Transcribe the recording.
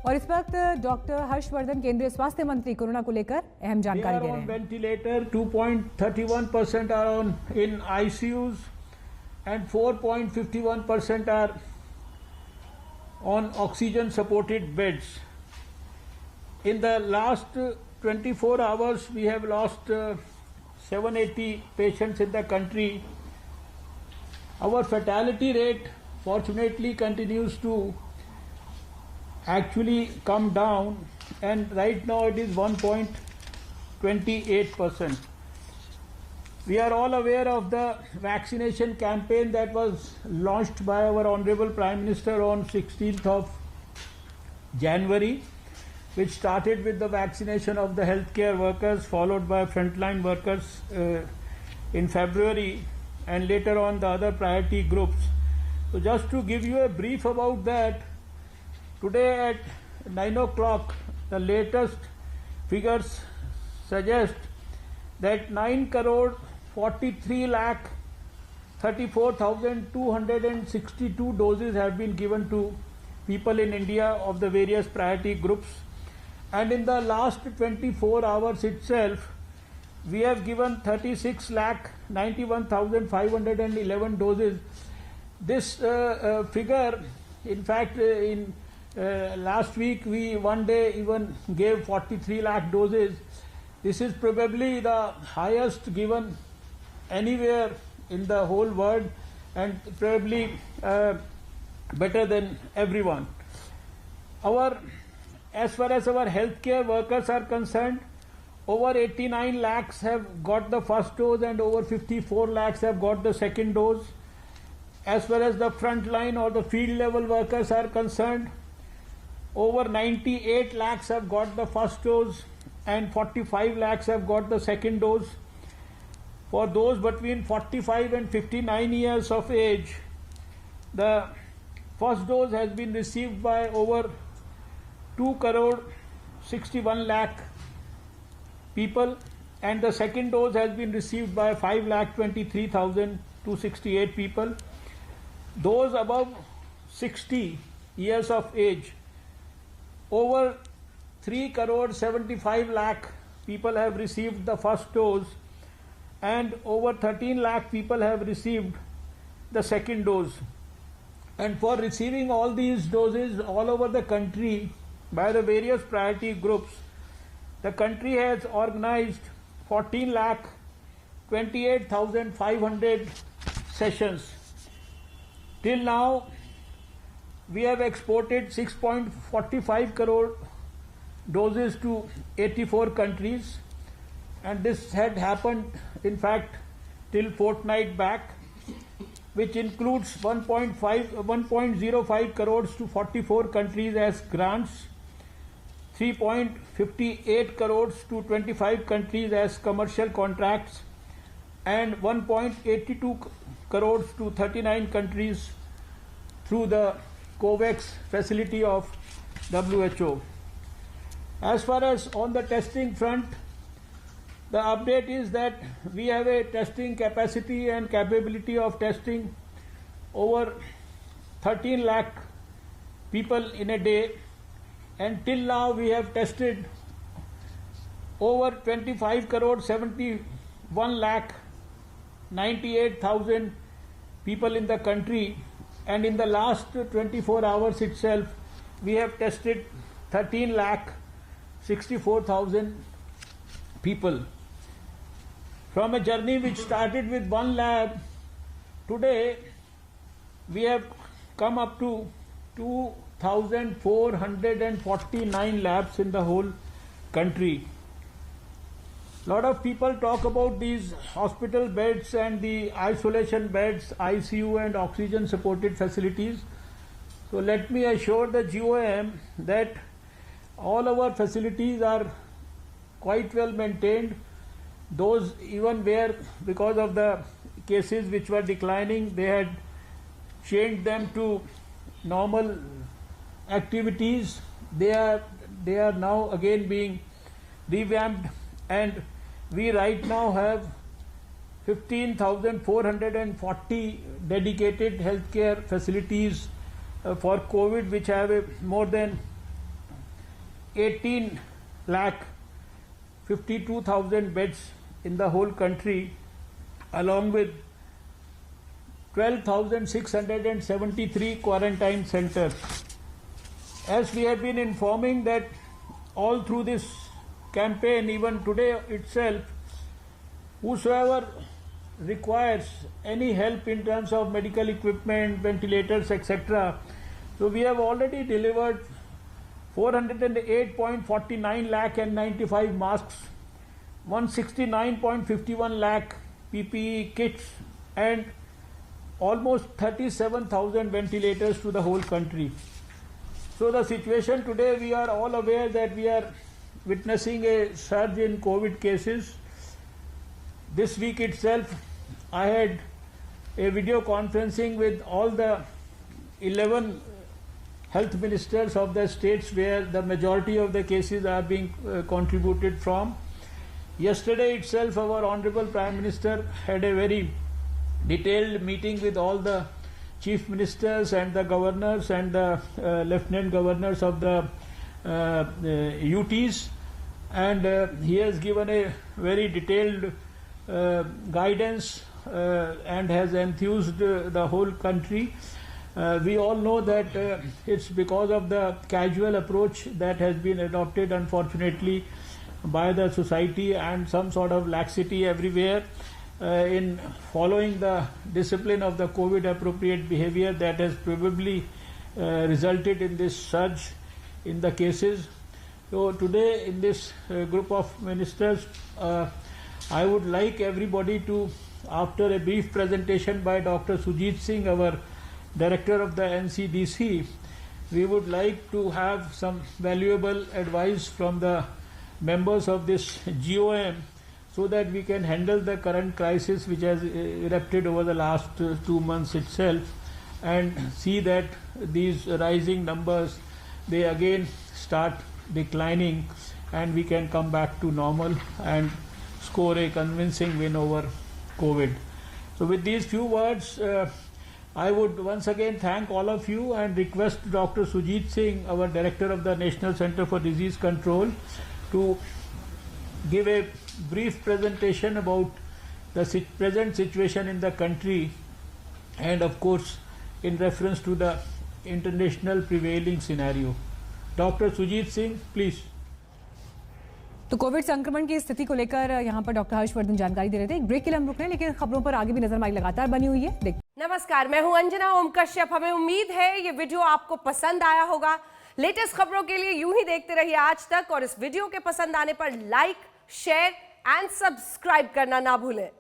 और इस वक्त डॉक्टर हर्षवर्धन केंद्रीय स्वास्थ्य मंत्री कोरोना को लेकर अहम जानकारी दे रहे हैं। Ventilator 2.31% are on in ICUs and 4.51% are on oxygen supported beds. In the last 24 hours we have lost 780 patients in the country. Our fatality rate fortunately continues to actually come down, and right now it is 1.28%. We are all aware of the vaccination campaign that was launched by our Honorable Prime Minister on 16th of January, which started with the vaccination of the healthcare workers, followed by frontline workers in February, and later on the other priority groups. So just to give you a brief about that, today at 9 o'clock, the latest figures suggest that 9,43,34,262 doses have been given to people in India of the various priority groups. And in the last 24 hours itself, we have given 36,91,511 doses. This figure, in fact, in last week we one day even gave 43 lakh doses. This is probably the highest given anywhere in the whole world, and probably better than everyone. As far as our healthcare workers are concerned, over 89 lakhs have got the first dose and over 54 lakhs have got the second dose. As far as the frontline or the field level workers are concerned, over 98 lakhs have got the first dose and 45 lakhs have got the second dose. For those between 45 and 59 years of age, the first dose has been received by over 2 crore 61 lakh people, and the second dose has been received by 5,23,268 people. Those above 60 years of age, over 3 crore 75 lakh people have received the first dose, and over 13 lakh people have received the second dose. And for receiving all these doses all over the country by the various priority groups, the country has organized 14 lakh 28,500 sessions. Till now, we have exported 6.45 crore doses to 84 countries, and this had happened, in fact, till fortnight back, which includes 1.05 crores to 44 countries as grants, 3.58 crores to 25 countries as commercial contracts, and 1.82 crores to 39 countries through the COVAX facility of WHO. As far as on the testing front, the update is that we have a testing capacity and capability of testing over 13 lakh people in a day, and till now we have tested over 25 crore 71 lakh 98,000 people in the country, and in the last 24 hours itself we have tested 13 lakh 64,000 people. From a journey which started with one lab, today we have come up to 2,449 labs in the whole country. Lot of people talk about these hospital beds and the isolation beds, ICU and oxygen supported facilities. So let me assure the GOM that all our facilities are quite well maintained. Those even where, because of the cases which were declining, they had changed them to normal activities. They are now again being revamped, and we right now have 15,440 dedicated healthcare facilities for COVID, which have more than 18 lakh 52,000 beds in the whole country, along with 12,673 quarantine centers. As we have been informing that all through this campaign, even today itself, whosoever requires any help in terms of medical equipment, ventilators, etc. So we have already delivered 408.49 lakh and 95 masks, 169.51 lakh PPE kits, and almost 37,000 ventilators to the whole country. So the situation today, we are all aware that we are witnessing a surge in COVID cases. This week itself, I had a video conferencing with all the 11 health ministers of the states where the majority of the cases are being contributed from. Yesterday itself, our Honorable Prime Minister had a very detailed meeting with all the chief ministers and the governors and the lieutenant governors of the UTs, and he has given a very detailed guidance and has enthused the whole country. We all know that it's because of the casual approach that has been adopted, unfortunately, by the society, and some sort of laxity everywhere in following the discipline of the COVID appropriate behavior that has probably resulted in this surge in the cases. So today in this group of ministers, I would like everybody to, after a brief presentation by Dr. Sujit Singh, our Director of the NCDC, we would like to have some valuable advice from the members of this GOM so that we can handle the current crisis which has erupted over the last 2 months itself, and see that these rising numbers, they again start declining and we can come back to normal and score a convincing win over COVID. So with these few words, I would once again thank all of you and request Dr. Sujit Singh, our Director of the National Center for Disease Control, to give a brief presentation about the present situation in the country, and of course in reference to the international prevailing scenario. Dr. Sujit Singh, please. तो Covid संक्रमण की स्थिति को लेकर यहाँ पर doctor Harshvardhan जानकारी दे रहे थे। एक ब्रेक के लिए हम रुक रहे हैं, लेकिन खबरों पर आगे भी नजर हमारी लगातार बनी हुई है। नमस्कार, मैं हूं अंजना ओम कश्यप। हमें उम्मीद है ये वीडियो आपको पसंद आया होगा। लेटेस्ट खबरों के लिए यूं ही देखते रहिए आज तक, और इस वीडियो के पसंद आने पर लाइक, शेयर एंड सब्सक्राइब करना ना भूलें।